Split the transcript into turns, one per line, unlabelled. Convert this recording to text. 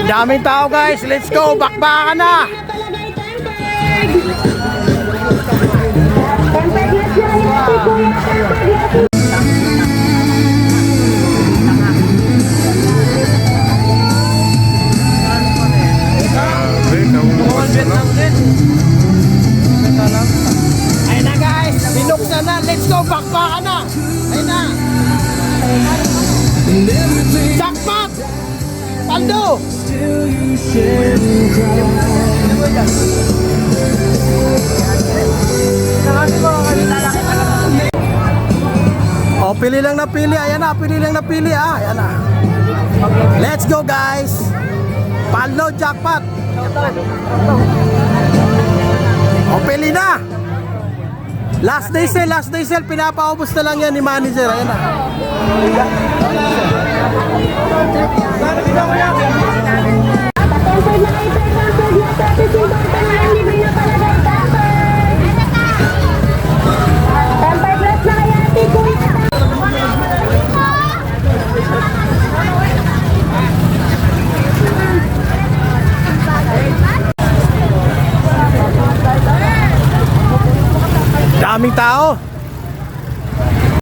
Daming tao guys, let's go, bakbakan na. Ayun na guys, binuksan na, let's go, bakbakan na. Ayun na. Jackpot! Paldo! Oh, pili lang na pili. Ayan na, pili lang na pili. Ayan na. Let's go guys. Paldo jackpot. Oh, pili na. Last day sale, pinapaubos na lang yan ni manager. Ayan na. Daming tao.